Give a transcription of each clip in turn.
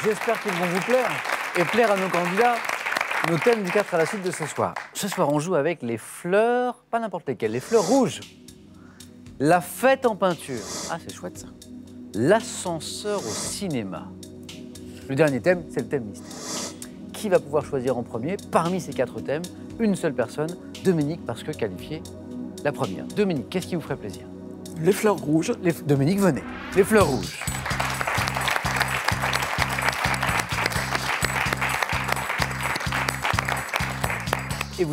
J'espère qu'ils vont vous plaire et plaire à nos candidats. Nos thèmes du 4 à la suite de ce soir. Ce soir, on joue avec les fleurs, pas n'importe lesquelles, les fleurs rouges. La fête en peinture. Ah, c'est chouette ça. L'ascenseur au cinéma. Le dernier thème, c'est le thème mystère. Qui va pouvoir choisir en premier parmi ces 4 thèmes? Une seule personne, Dominique, parce que qualifiée la première. Dominique, qu'est-ce qui vous ferait plaisir? Les fleurs rouges. Dominique, venez. Les fleurs rouges. Et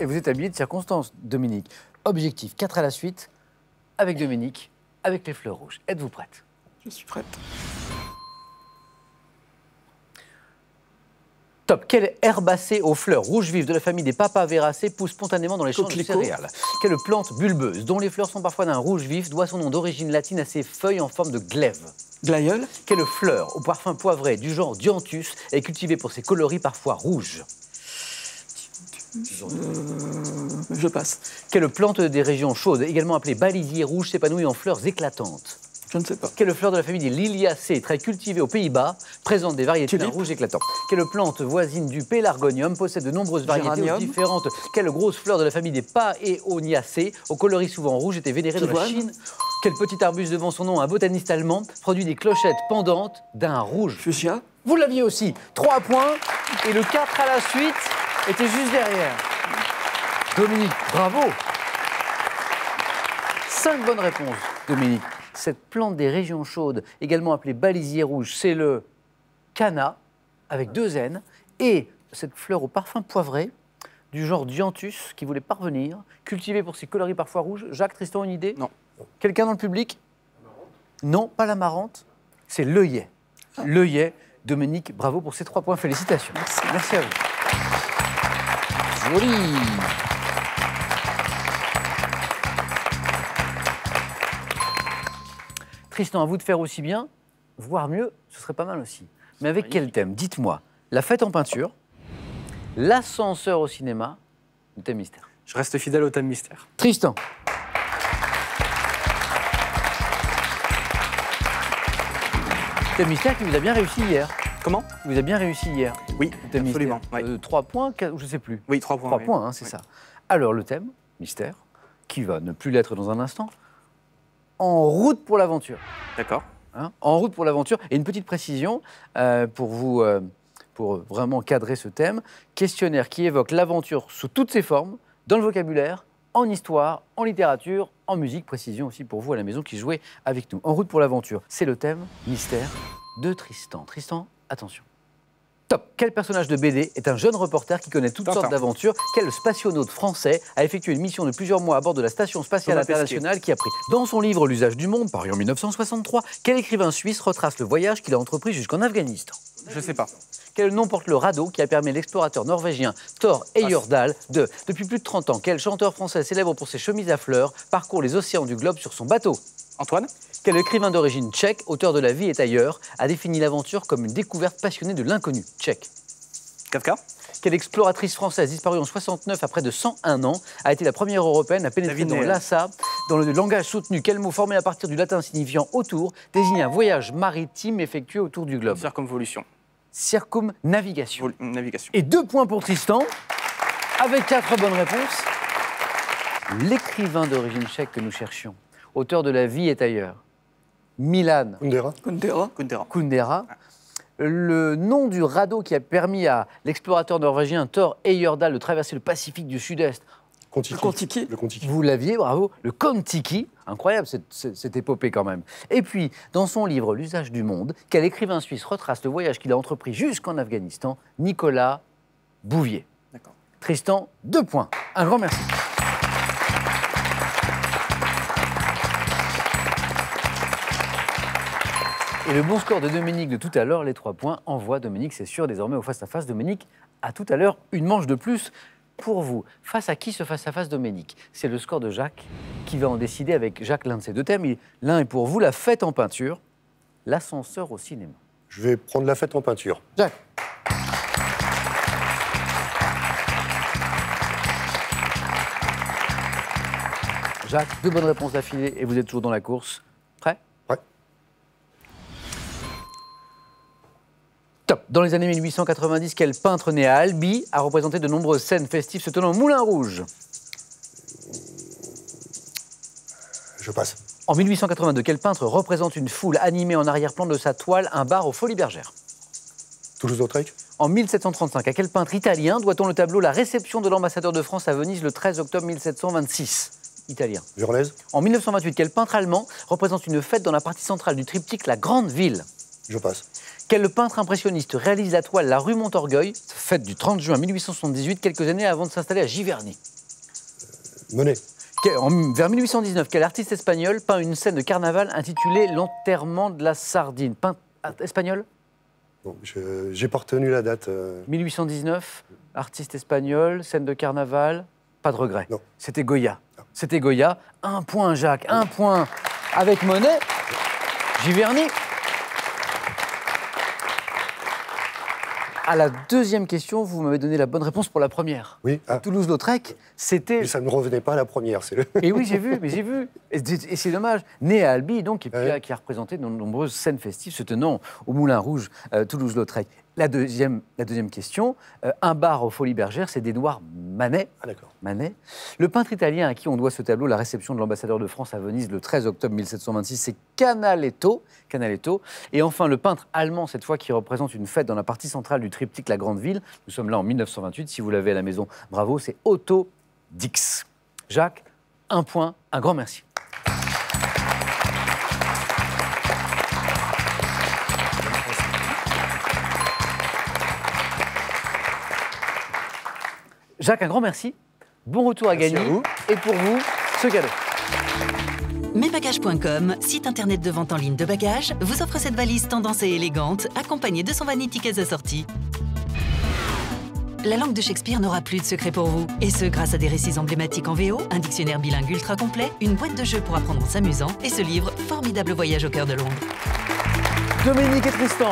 vous êtes habillé de circonstance, Dominique. Objectif, 4 à la suite, avec Dominique, avec les fleurs rouges. Êtes-vous prête? Je suis prête. Top. Quelle herbacée aux fleurs rouges vives de la famille des papavéracées pousse spontanément dans les champs de céréales? Quelle plante bulbeuse, dont les fleurs sont parfois d'un rouge vif, doit son nom d'origine latine à ses feuilles en forme de glaive? Glaïeul. Quelle fleur, au parfum poivré du genre Dianthus, est cultivée pour ses coloris parfois rouges? Je passe. Quelle plante des régions chaudes, également appelée balisier rouge, s'épanouit en fleurs éclatantes? Je ne sais pas. Quelle fleur de la famille des Liliacées, très cultivée aux Pays-Bas, présente des variétés d'un rouge éclatant? Quelle plante voisine du pélargonium possède de nombreuses variétés différentes? Quelle grosse fleur de la famille des Paeoniacées, aux coloris souvent rouges, était vénérée dans la Chine? Quel petit arbuste devant son nom, un botaniste allemand, produit des clochettes pendantes d'un rouge? Fuchsia. Vous l'aviez aussi. 3 points. Et le 4 à la suite était juste derrière. Dominique, bravo. 5 bonnes réponses, Dominique. Cette plante des régions chaudes, également appelée balisier rouge, c'est le canna, avec 2 N. Et cette fleur au parfum poivré, du genre Dianthus, qui voulait parvenir, cultivée pour ses coloris parfois rouges. Jacques, Tristan, une idée? Non. Quelqu'un dans le public? Non, pas l'amarante. C'est l'œillet. L'œillet. Dominique, bravo pour ces 3 points. Félicitations. Merci. Merci à vous. Joli. Tristan, à vous de faire aussi bien, voire mieux, ce serait pas mal aussi. Mais avec quel thème? Dites-moi. La fête en peinture, l'ascenseur au cinéma, le thème mystère. Je reste fidèle au thème mystère. Tristan. Thème mystère qui vous a bien réussi hier. Comment? Vous a bien réussi hier. Oui, thème absolument. Mystère. 3 points, je ne sais plus. Oui, 3 points. 3 oui. points, hein, c'est ça. Alors, le thème, mystère, qui va ne plus l'être dans un instant, en route pour l'aventure. D'accord. Hein, en route pour l'aventure. Et une petite précision pour vous, pour vraiment cadrer ce thème. Questionnaire qui évoque l'aventure sous toutes ses formes, dans le vocabulaire, en histoire, en littérature, en musique. Précision aussi pour vous à la maison qui jouez avec nous. En route pour l'aventure, c'est le thème mystère de Tristan. Tristan, attention. Top. Quel personnage de BD est un jeune reporter qui connaît toutes sortes d'aventures? Quel spationaute français a effectué une mission de plusieurs mois à bord de la Station spatiale internationale qui a pris dans son livre L'usage du monde, paru en 1963, quel écrivain suisse retrace le voyage qu'il a entrepris jusqu'en Afghanistan? Je sais pas. Quel nom porte le radeau qui a permis à l'explorateur norvégien Thor Heyerdahl de, depuis plus de 30 ans, quel chanteur français célèbre pour ses chemises à fleurs parcourt les océans du globe sur son bateau? Antoine? Quel écrivain d'origine tchèque, auteur de La vie est ailleurs, a défini l'aventure comme une découverte passionnée de l'inconnu? Tchèque. Kafka? Quelle exploratrice française disparue en 69 à près de 101 ans a été la première européenne à pénétrer dans l'Assa? Dans le langage soutenu, quel mot formé à partir du latin signifiant autour désigne un voyage maritime effectué autour du globe? Circumvolution. Circumnavigation. Navigation. Et 2 points pour Tristan, avec 4 bonnes réponses. L'écrivain d'origine tchèque que nous cherchions, auteur de La vie est ailleurs, Milan Kundera. Le nom du radeau qui a permis à l'explorateur norvégien Thor Heyerdahl de traverser le Pacifique du Sud-Est. Le Kon-Tiki. Vous l'aviez, bravo. Le Kon-Tiki. Incroyable cette épopée quand même. Et puis, dans son livre L'usage du monde, quel écrivain suisse retrace le voyage qu'il a entrepris jusqu'en Afghanistan? Nicolas Bouvier. D'accord. Tristan, 2 points. Un grand merci. Et le bon score de Dominique de tout à l'heure, les 3 points, envoie Dominique, c'est sûr, désormais au face-à-face. Dominique, à tout à l'heure, une manche de plus pour vous. Face à qui ce face-à-face, Dominique? C'est le score de Jacques qui va en décider avec Jacques l'un de ces 2 thèmes. L'un est pour vous, la fête en peinture, l'ascenseur au cinéma. Je vais prendre la fête en peinture. Jacques. Jacques, 2 bonnes réponses d'affilée et vous êtes toujours dans la course. Prêt? Ouais. Dans les années 1890, quel peintre né à Albi a représenté de nombreuses scènes festives se tenant au Moulin Rouge? Je passe. En 1882, quel peintre représente une foule animée en arrière-plan de sa toile un bar aux Folies Bergères? Toulouse-Lautrec. En 1735, à quel peintre italien doit-on le tableau La réception de l'ambassadeur de France à Venise le 13 octobre 1726? Italien. Journaise. En 1928, quel peintre allemand représente une fête dans la partie centrale du triptyque La Grande Ville? Je passe. Quel peintre impressionniste réalise la toile La rue Montorgueil, fête du 30 juin 1878, quelques années avant de s'installer à Giverny? Monet. Vers 1819, quel artiste espagnol peint une scène de carnaval intitulée L'enterrement de la sardine? Peintre espagnol? Bon, j'ai pas retenu la date. 1819, artiste espagnol, scène de carnaval, pas de regret. Non. C'était Goya. C'était Goya. 1 point, Jacques, 1 point avec Monet. Giverny. À la deuxième question, vous m'avez donné la bonne réponse pour la première. Oui. Ah. Toulouse-Lautrec, c'était... Mais ça ne me revenait pas à la première. Et oui, j'ai vu. Et c'est dommage. Né à Albi, donc, et puis, qui a représenté de nombreuses scènes festives se tenant au Moulin Rouge, Toulouse-Lautrec. La deuxième question, un bar aux Folies Bergères, c'est d'Édouard Manet. Ah, d'accord. Manet. Le peintre italien à qui on doit ce tableau, La réception de l'ambassadeur de France à Venise le 13 octobre 1726, c'est Canaletto. Et enfin, le peintre allemand, cette fois, qui représente une fête dans la partie centrale du triptyque La Grande Ville. Nous sommes là en 1928. Si vous l'avez à la maison, bravo, c'est Otto Dix. Jacques, 1 point, un grand merci. Jacques, un grand merci. Bon retour à Merci gagner. à vous. Et pour vous, ce cadeau. Mesbagages.com, site internet de vente en ligne de bagages, vous offre cette valise tendance et élégante, accompagnée de son vanity case assorti. La langue de Shakespeare n'aura plus de secret pour vous. Et ce, grâce à des récits emblématiques en VO, un dictionnaire bilingue ultra complet, une boîte de jeux pour apprendre en s'amusant, et ce livre, Formidable voyage au cœur de Londres. Dominique et Tristan,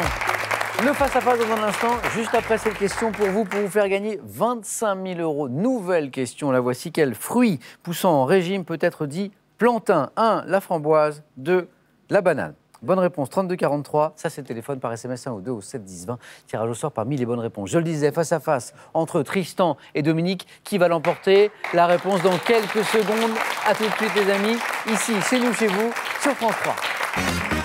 le face-à-face dans un instant. Juste après cette question pour vous faire gagner 25 000 €. Nouvelle question, la voici. Quel fruit poussant en régime peut être dit plantain? 1, la framboise. 2, la banane. Bonne réponse, 3243. Ça, c'est le téléphone par SMS 1 ou 2 au 7 10 20. Tirage au sort parmi les bonnes réponses. Je le disais, face à face entre Tristan et Dominique. Qui va l'emporter? La réponse dans quelques secondes. À tout de suite, les amis. Ici, chez nous, chez vous, sur France 3.